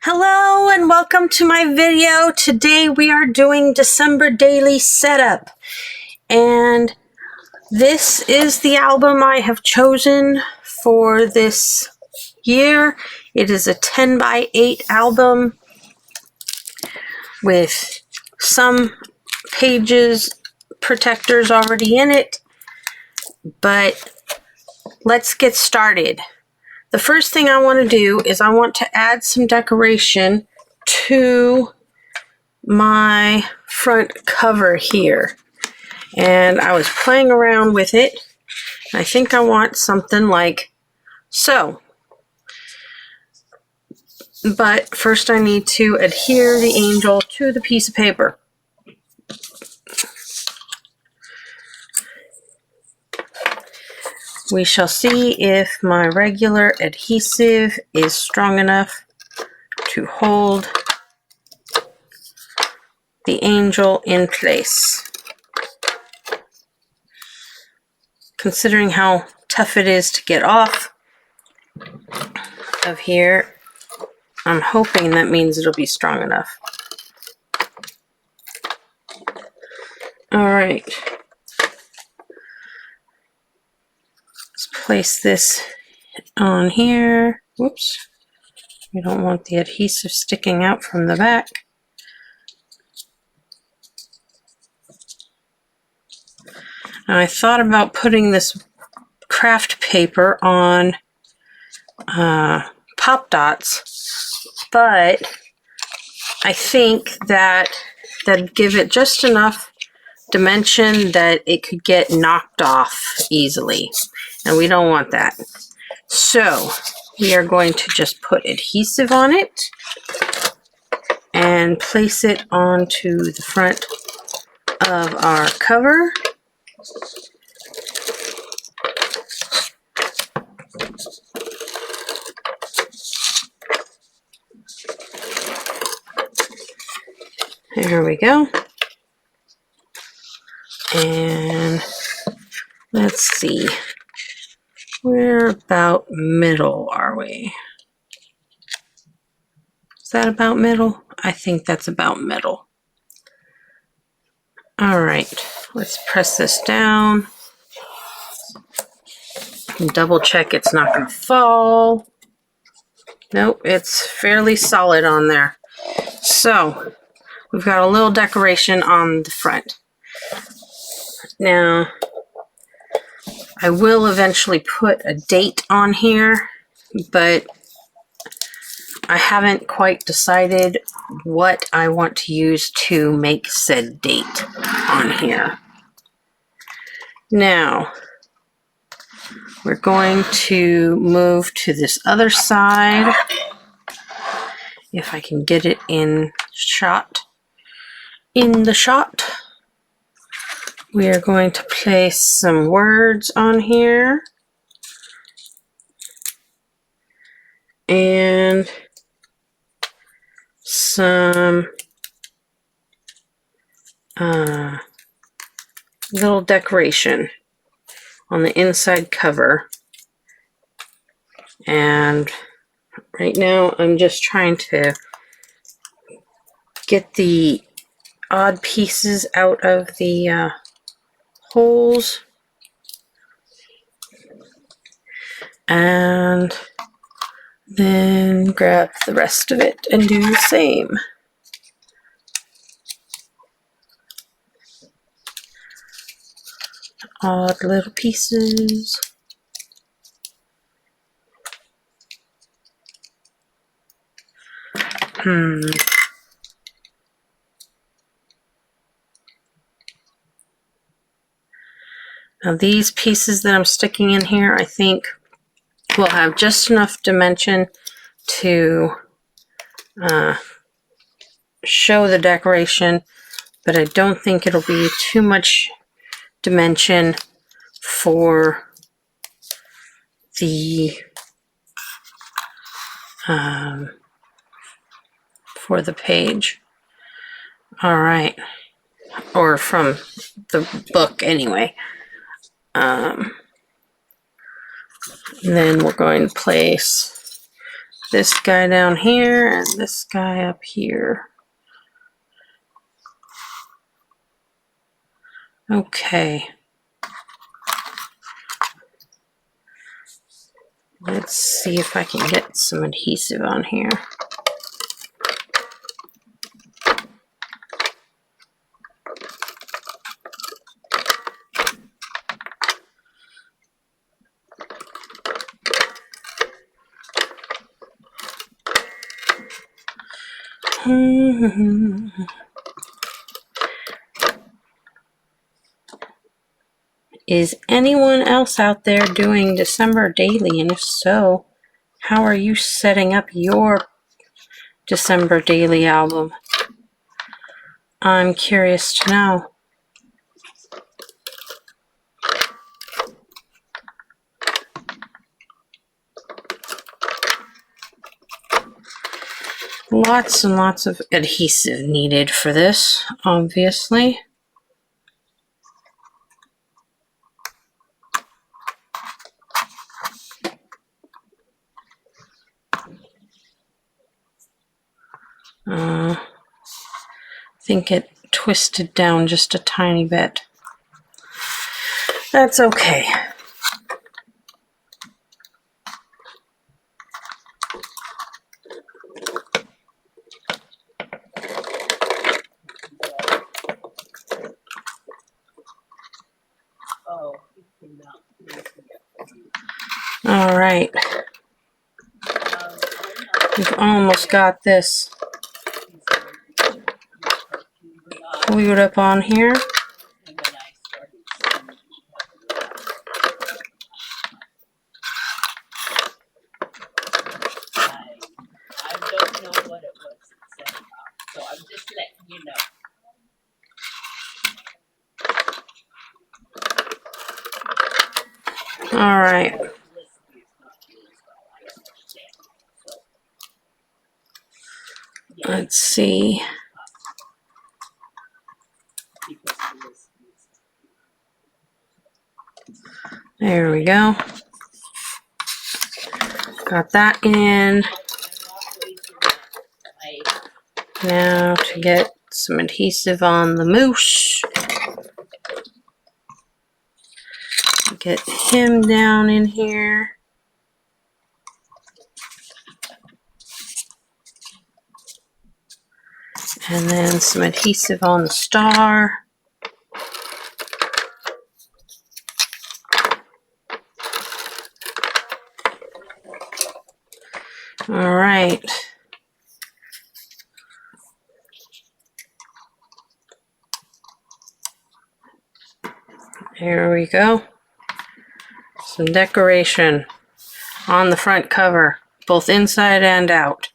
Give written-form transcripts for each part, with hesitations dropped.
Hello and welcome to my video. Today we are doing December daily setup, and this is the album I have chosen for this year. It is a 10 by 8 album with some pages protectors already in it, but let's get started. The first thing I want to do is I want to add some decoration to my front cover here. And I was playing around with it. I think I want something like so. But first I need to adhere the angel to the piece of paper. We shall see if my regular adhesive is strong enough to hold the angel in place. Considering how tough it is to get off of here, I'm hoping that means it'll be strong enough. All right. Place this on here. Whoops. We don't want the adhesive sticking out from the back. Now, I thought about putting this craft paper on pop dots, but I think that that'd give it just enough dimension that it could get knocked off easily. And we don't want that. So we are going to just put adhesive on it and place it onto the front of our cover. There we go. And let's see. We're about middle, are we? Is that about middle? I think that's about middle. All right, let's press this down. And double check it's not going to fall. Nope, it's fairly solid on there. So we've got a little decoration on the front. Now, I will eventually put a date on here, but I haven't quite decided what I want to use to make said date on here. Now, we're going to move to this other side, if I can get it in the shot. We are going to place some words on here and some little decoration on the inside cover. And right now I'm just trying to get the odd pieces out of the holes, and then grab the rest of it and do the same. Odd little pieces. Now these pieces that I'm sticking in here, I think will have just enough dimension to show the decoration, but I don't think it'll be too much dimension for the page. All right, or from the book anyway. Then we're going to place this guy down here and this guy up here. Okay. Let's see if I can get some adhesive on here. Is anyone else out there doing December daily? And if so, how are you setting up your December daily album? I'm curious to know. Lots and lots of adhesive needed for this, obviously. I think it twisted down just a tiny bit. That's okay. All right. We've almost got this glued up on here. All right. Let's see. There we go. Got that in. Now to get some adhesive on the moose. Get him down in here. And then some adhesive on the star. All right. Here we go. Some decoration on the front cover, both inside and out.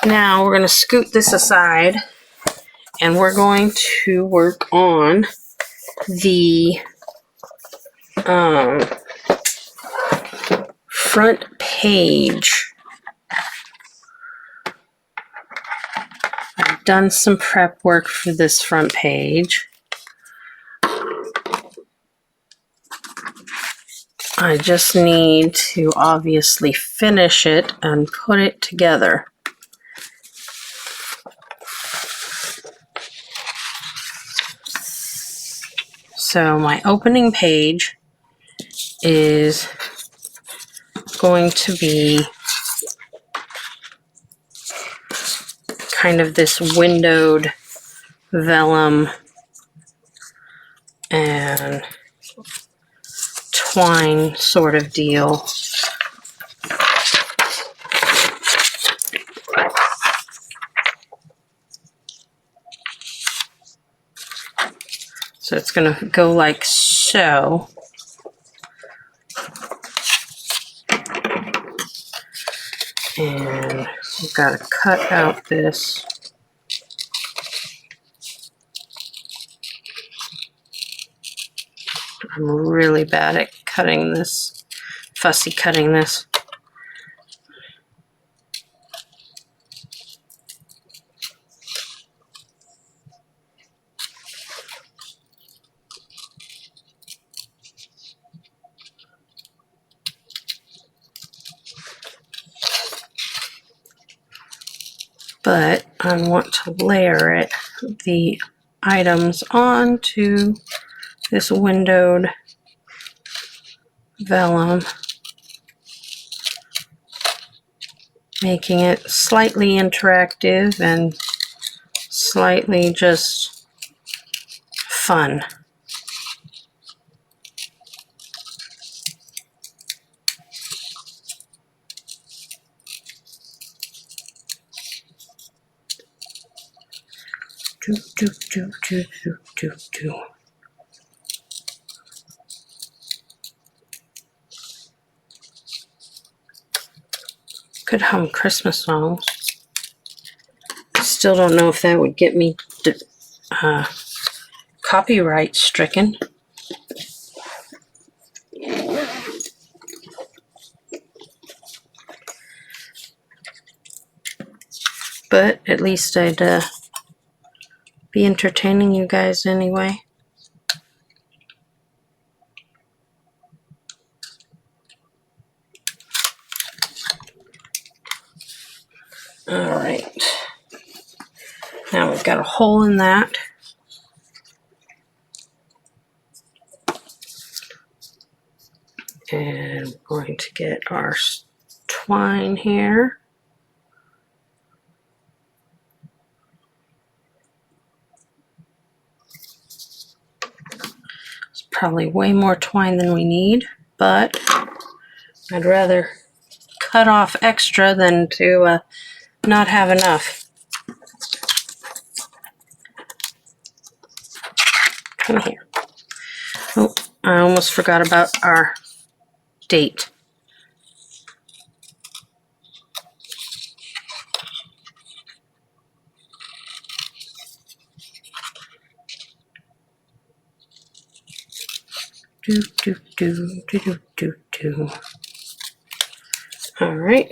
Now we're going to scoot this aside and we're going to work on the front page. I've done some prep work for this front page. I just need to obviously finish it and put it together. So my opening page is going to be kind of this windowed vellum and twine sort of deal. So it's going to go like so. And we've got to cut out this. I'm really bad at cutting this, fussy cutting this. but I want to layer the items onto this windowed vellum, making it slightly interactive and slightly just fun. Do, do, do, do, do, do, do. Could hum Christmas songs. Still don't know if that would get me copyright stricken. But at least I'd be entertaining you guys anyway. Alright. Now we've got a hole in that. And we're going to get our twine here. It's probably way more twine than we need, but I'd rather cut off extra than to not have enough. Come here. Oh, I almost forgot about our date. Do, do, do, do, do, do, do. All right.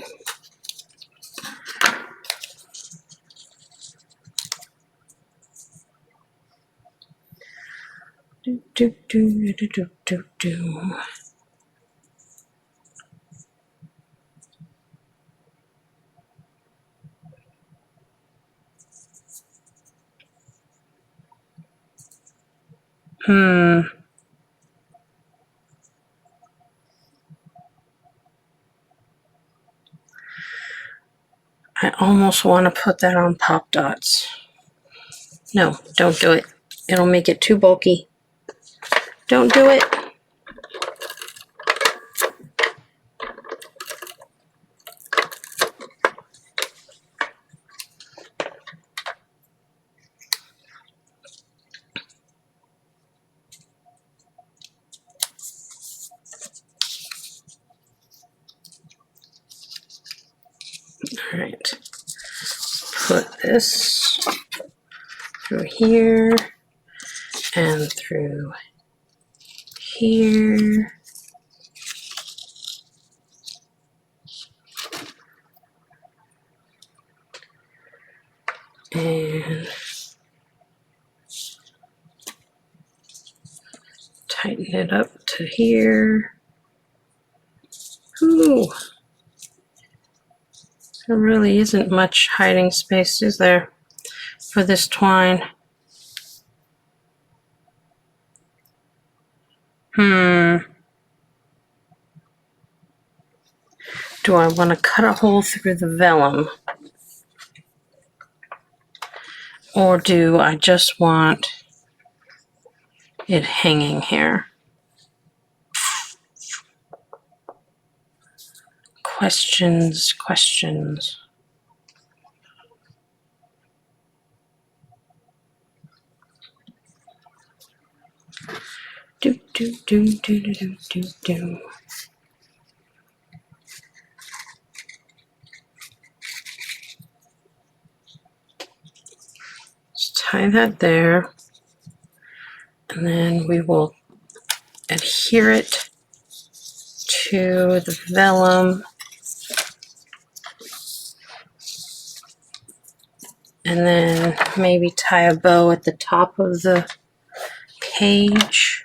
Do, do, do, do, do, do, do. I almost want to put that on Pop Dots. No, don't do it. It'll make it too bulky. Don't do it. All right. Put this through here and through here. And tighten it up to here. Ooh. There really isn't much hiding space, is there, for this twine? Do I want to cut a hole through the vellum? Or do I just want it hanging here? Questions, questions. Do, do, do, do, do, do, do, do. Just tie that there. And then we will adhere it to the vellum. And then maybe tie a bow at the top of the page.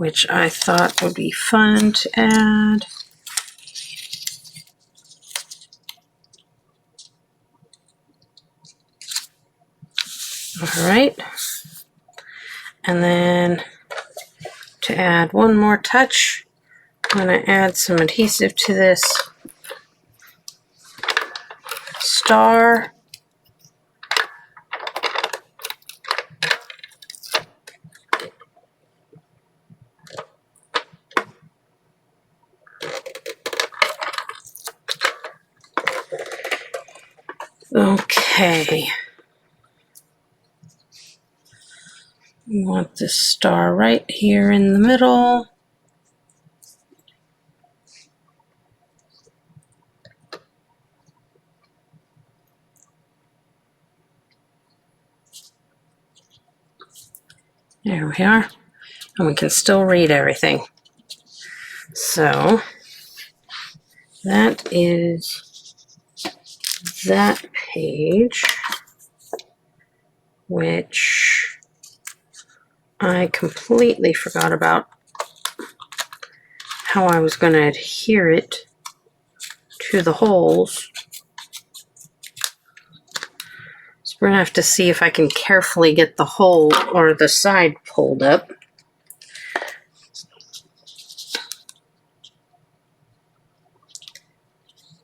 which I thought would be fun to add. All right. And then to add one more touch, I'm going to add some adhesive to this star. Okay. We want this star right here in the middle. There we are. And we can still read everything. So that is that page, which I completely forgot about how I was going to adhere it to the holes. So we're going to have to see if I can carefully get the hole or the side pulled up.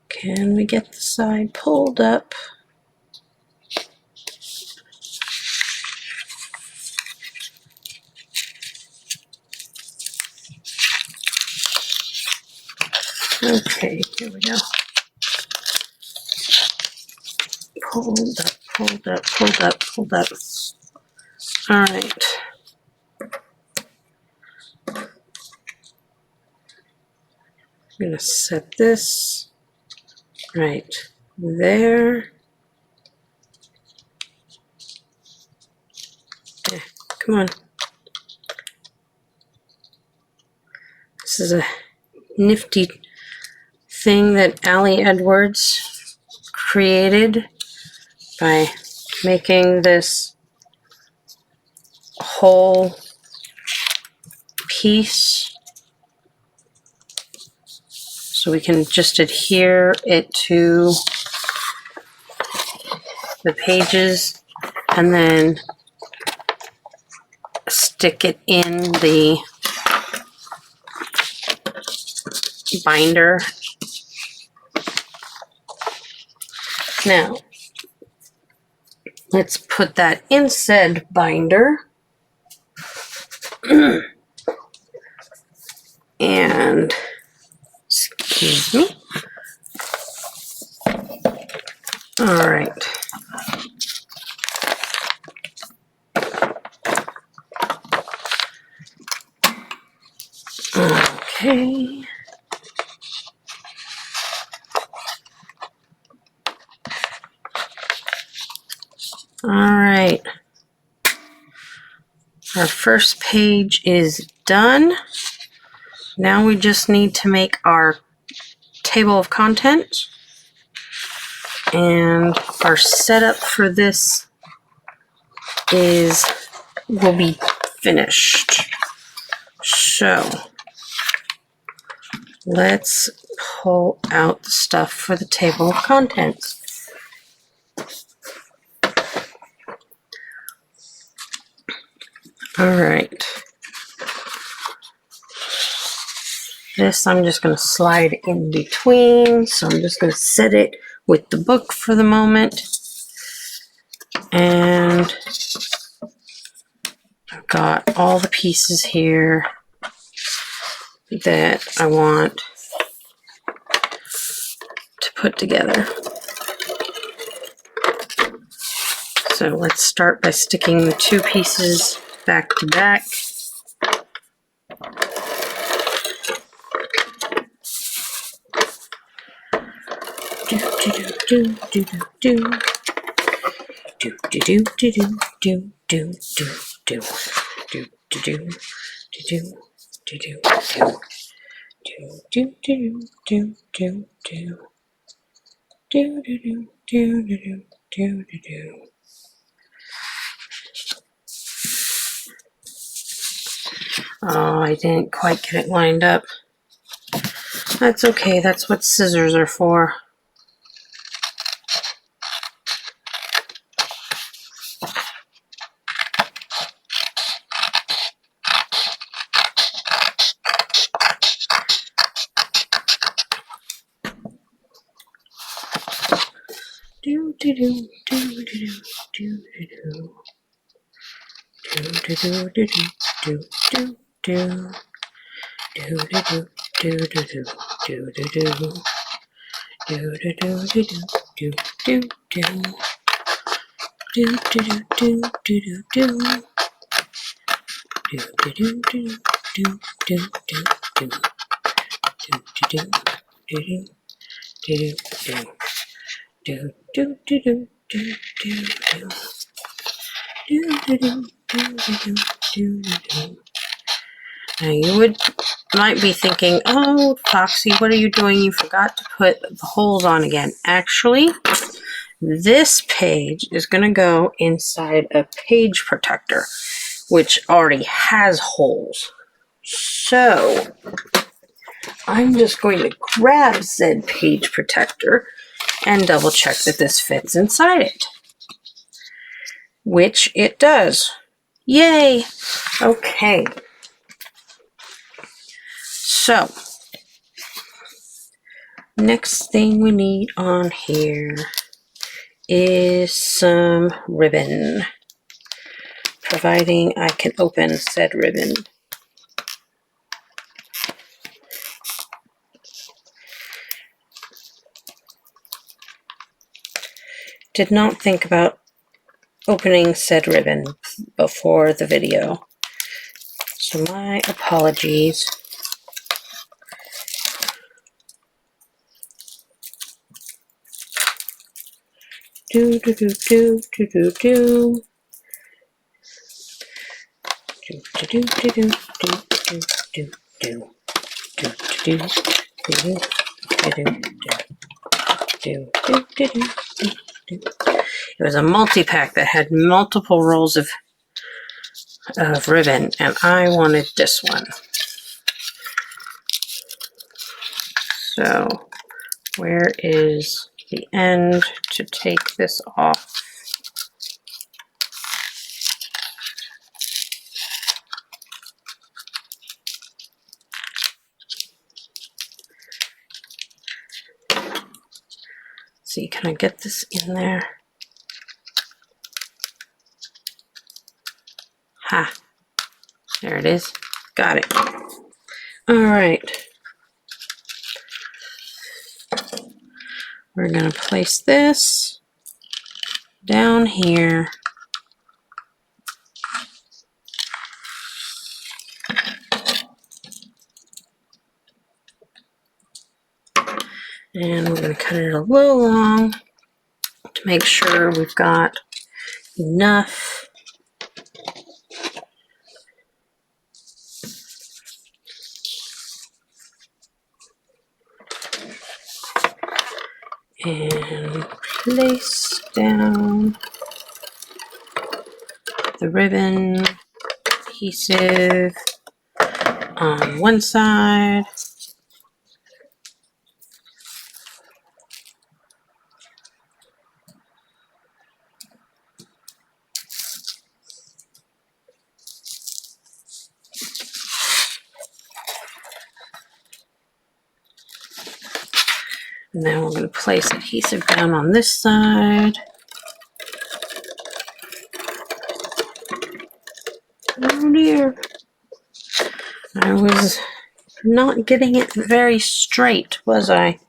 Can we get the side pulled up? Okay, here we go. Pulled up, pulled up, pulled up, pulled up. All right. I'm going to set this right there. Yeah, come on. This is a nifty thing that Allie Edwards created by making this whole piece so we can just adhere it to the pages and then stick it in the binder. Now, let's put that in said binder. And, excuse me. All right. Okay. All right. Our first page is done. Now we just need to make our table of contents. And our setup for this will be finished. So let's pull out the stuff for the table of contents. All right. This I'm just going to slide in between. So I'm just going to set it with the book for the moment. And I've got all the pieces here that I want to put together. So let's start by sticking the two pieces back to back. Oh, I didn't quite get it lined up. That's okay. That's what scissors are for. Do do do do do do do do do do do do do do. Do do do do do do do do do do do do do do do do do do do Now you might be thinking, oh, Foxy, what are you doing? You forgot to put the holes on again. Actually, this page is going to go inside a page protector, which already has holes. So I'm just going to grab said page protector and double check that this fits inside it, which it does. Yay! Okay. So, next thing we need on here is some ribbon, providing I can open said ribbon. Did not think about opening said ribbon before the video, so my apologies. Do do do do do do do. Do do do do do do do do do do do do. It was a multi-pack that had multiple rolls of ribbon, and I wanted this one. So, where is the end to take this off? See, can I get this in there? Ha! There it is. Got it. All right. We're going to place this down here. And we're going to cut it a little long to make sure we've got enough. And place down the ribbon adhesive on one side. And then we're going to place adhesive down on this side. Oh dear. I was not getting it very straight, was I?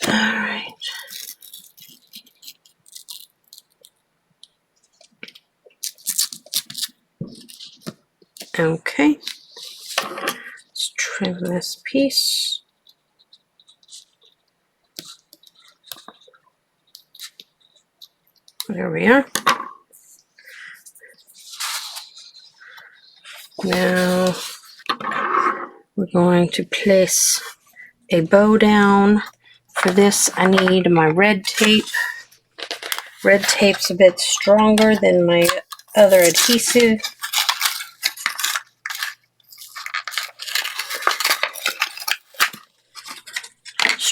All right. Okay. Let's trim this piece. There we are. Now we're going to place a bow down. For this, I need my red tape. Red tape's a bit stronger than my other adhesive.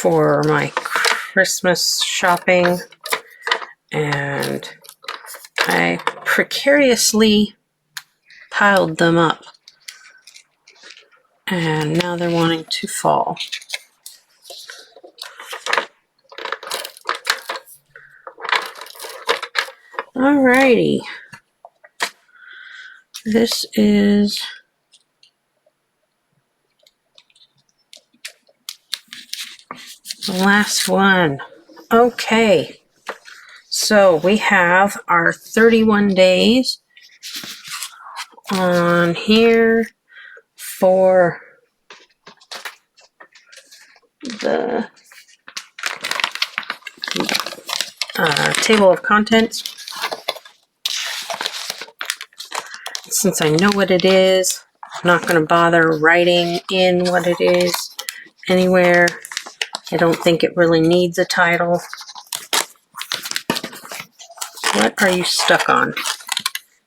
for my Christmas shopping, and I precariously piled them up, and now they're wanting to fall. Alrighty, this is the last one. Okay, so we have our 31 days on here for the table of contents. Since I know what it is, I'm not going to bother writing in what it is anywhere. I don't think it really needs a title. What are you stuck on?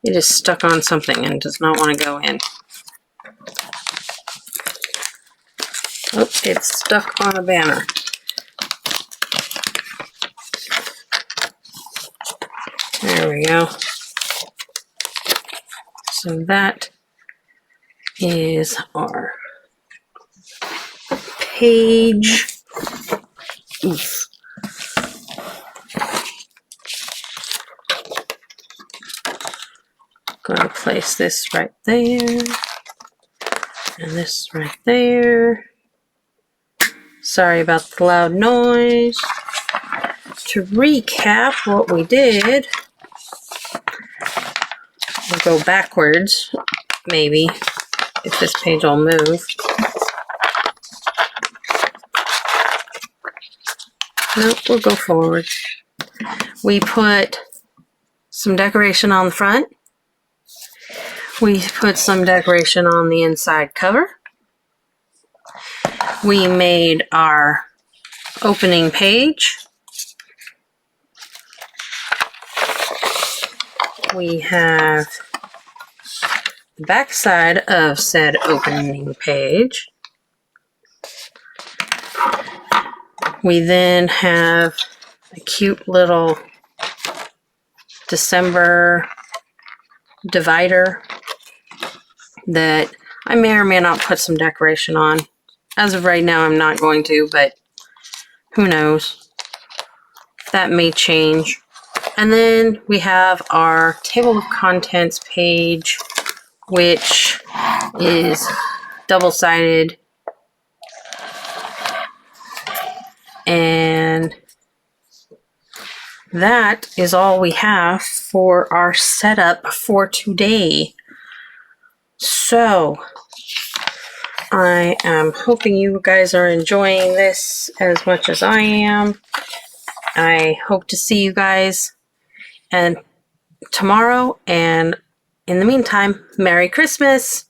It is stuck on something and does not want to go in. Oh, it's stuck on a banner. There we go. So that is our page. Oof. Going to place this right there and this right there. Sorry about the loud noise. To recap what we did, we'll go backwards, maybe, if this page will move. Nope, we'll go forward. We put some decoration on the front. We put some decoration on the inside cover. We made our opening page. We have the back side of said opening page. We then have a cute little December divider that I may or may not put some decoration on. As of right now, I'm not going to, but who knows? That may change. And then we have our table of contents page, which is double-sided. And that is all we have for our setup for today. So, I am hoping you guys are enjoying this as much as I am. I hope to see you guys tomorrow, and in the meantime, Merry Christmas!